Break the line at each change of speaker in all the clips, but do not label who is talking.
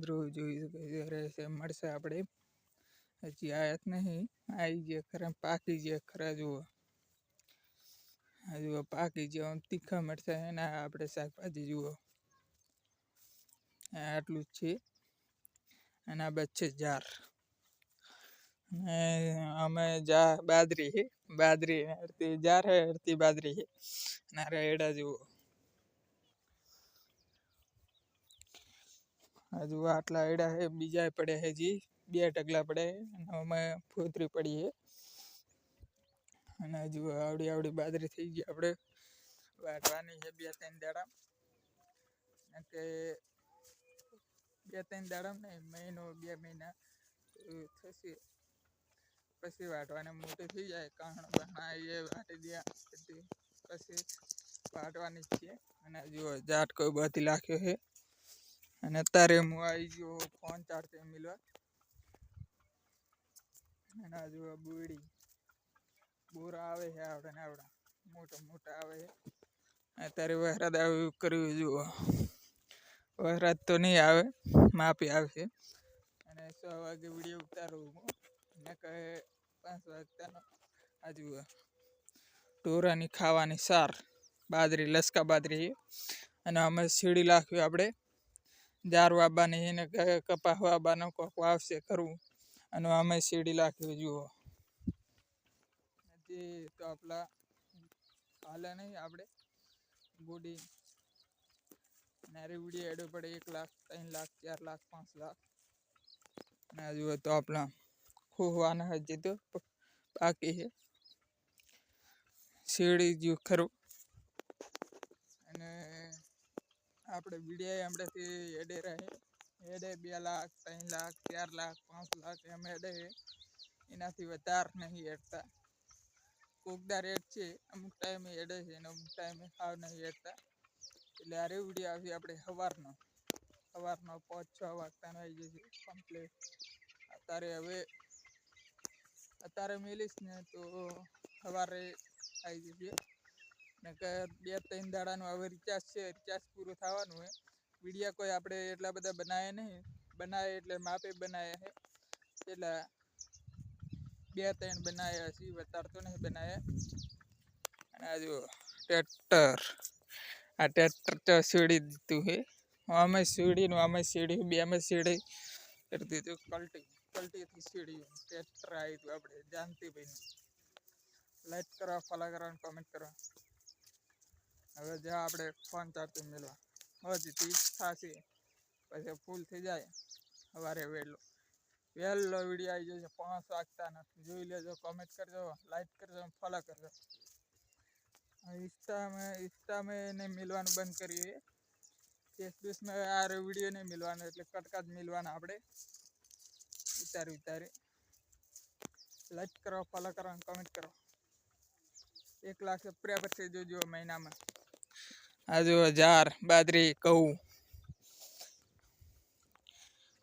કૂતરું જોઈ રહેશે મળશે આપણે. હજી આયાત નહીં, આવી ગયા ખરા, પાકી ગયા ખરા. જુઓ જુઓ પાકી ગયા, આમ તીખા મળશે એના આપણે શાકભાજી. જુઓ આટલું જ છે. અને આ બસ છે જાર. ને અમે બાદરી હે, બાદરી અડધી જાર હે, અડધી બાદરી હે. ના રેડા જુઓ, હજુ આટલા એડા હે, બીજા પડે હે જી 2 ઢગલા પડે હે. અને અમે ફૂતરી પડી હે. અને હજુ આવડી બાદરી થઈ ગઈ, આપણે વાટવાની છે 2-3 દાડા. કે 2-3 દાડા નહીં, મહિનો 2 મહિના થશે પછી વાટવાને મોટી થઈ જાય. કાણ બહાના એ વાટી દે પછી વાટવાની છે. અને જુઓ ઝાટકો બધી લાખ્યો છે. અને અત્યારે હું આવી ગયો ફોન ચાર્જિંગ મિલવા. અને હજુ બુડી બોરા આવે છે આવડા મોટા આવે છે. અત્યારે વરસાદ આવ્યું કર્યું. જુઓ વરસાદ તો નહીં આવે, માપી આવશે. અને 6 વાગે વિડીયો ઉતારું ને કહે 5 વાગતાનો. આ જુઓ ઢોરાની ખાવાની સાર, બાજરી, લસકા બાજરી છે. અને અમે સીડી લાખ્યું આપણે જાર વાવવાની એને કપાસ વાવવાનો કોક વાવશે કરવું. અને અમે સીડી લાખ્યું. જુઓ હજી તો આપણા હાલે નહીં આપણે બુડી નારી વિડીયો એડો પડે 1 લાખ, 3 લાખ, 4 લાખ, 5 લાખ. ના જુઓ તો આપણા ખોવાના હજી તો બાકી છે. શેરડી જેવું ખરું. અને આપણે વિડીયો હમણાંથી એડે રહે, એડે 2 લાખ, 3 લાખ, 4 લાખ, 5 લાખ એમ એડે છે. એનાથી વધારે નહીં એડતા. કોકદાર એડ છે, અમુક ટાઈમે એડે છે અને અમુક ટાઈમે હાવ નહીં એડતા. એટલે આ વિડીયો આવી આપણે સવારનો 5-6 વાગતાનો આવી જશે કમ્પ્લીટ. અત્યારે મેલીશ ને તો સવારે આવી જશે. ને કે 2-3 દાડાનું હવે રિચાર્જ છે, રિચાર્જ પૂરું થવાનું હોય. વિડીયો કોઈ આપણે એટલા બધા બનાવ્યા નહીં, બનાવે એટલે માપે બનાવ્યા છે. એટલે 2-3 બનાવ્યા છે, વધારે તો નહીં બનાવ્યા. અને આ જુઓ ટ્રેક્ટર, આ ટ્રેક્ટર તો સીડી દીધું છે. અમે સીડી બે અમે સીડી કરી દીધું. કલ્ટીથી સીડી ટ્રેક્ટર આવી હતું આપણે જાનતીભાઈનું. લાઈક કરો, ફોલો કરો અને કોમેન્ટ કરો. હવે જ્યાં આપણે ફોન ચાર્જિંગ મેળવા હજી 30 થશે પછી ફૂલ થઈ જાય. સવારે વહેલો વિડીયો આવી જશે 5 વાગતા નથી. જોઈ લેજો, કોમેન્ટ કરજો, લાઈક કરજો, ફોલો કરજો. ઇન્સ્ટામાં એને મિલવાનું બંધ કર્યું છે. ફેસબુકમાં આ વિડીયો નહીં મિલવાનો, એટલે કટકા જ મિલવાના આપણે ઉતારી. લાઈક કરો, ફોલો કરો અને કોમેન્ટ કરો. 1 લાખ સબસ્ક્રાઈબર થઈ જોજો મહિનામાં. આ જુઓ જાર, બાજરી, ઘઉં.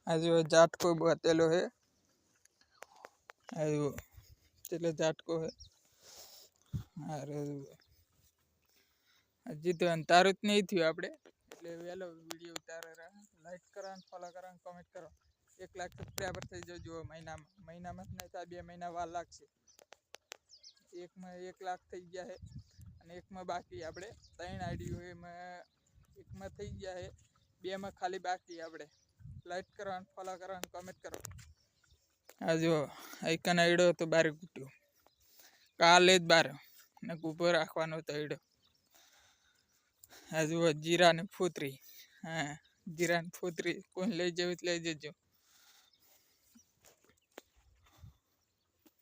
આ જુઓ ઝાટકો બતેલો છે. આ જુઓ એટલે ઝાટકો છે. હજી તો અંધારું જ નહીં થયું આપણે, એટલે વહેલો વિડીયો ઉતારે. લાઈક કરો અને ફોલો કરો અને કોમેન્ટ કરો. 1 લાખ સબસ્ક્રાઈબર થઈ જજો મહિનામાં જ નહીં થાય, 2 મહિના વાર લાગશે. એકમાં 1 લાખ થઈ ગયા છે અને એકમાં બાકી. આપણે 3 આઈડી હોય, એમાં એકમાં થઈ ગયા છે, 2માં ખાલી બાકી. આપણે લાઈક કરો અને ફોલો કરો અને કોમેન્ટ કરો. આ જો આઈકન આઈડો તો બાર કૂટ્યો કાલે જ બાર ને ઊભો રાખવાનો તો આઈડો. આ જુઓ જીરા ને ફૂતરી. હા, જીરા ને ફૂતરી કોઈ લઈ જવું લઈ જજો.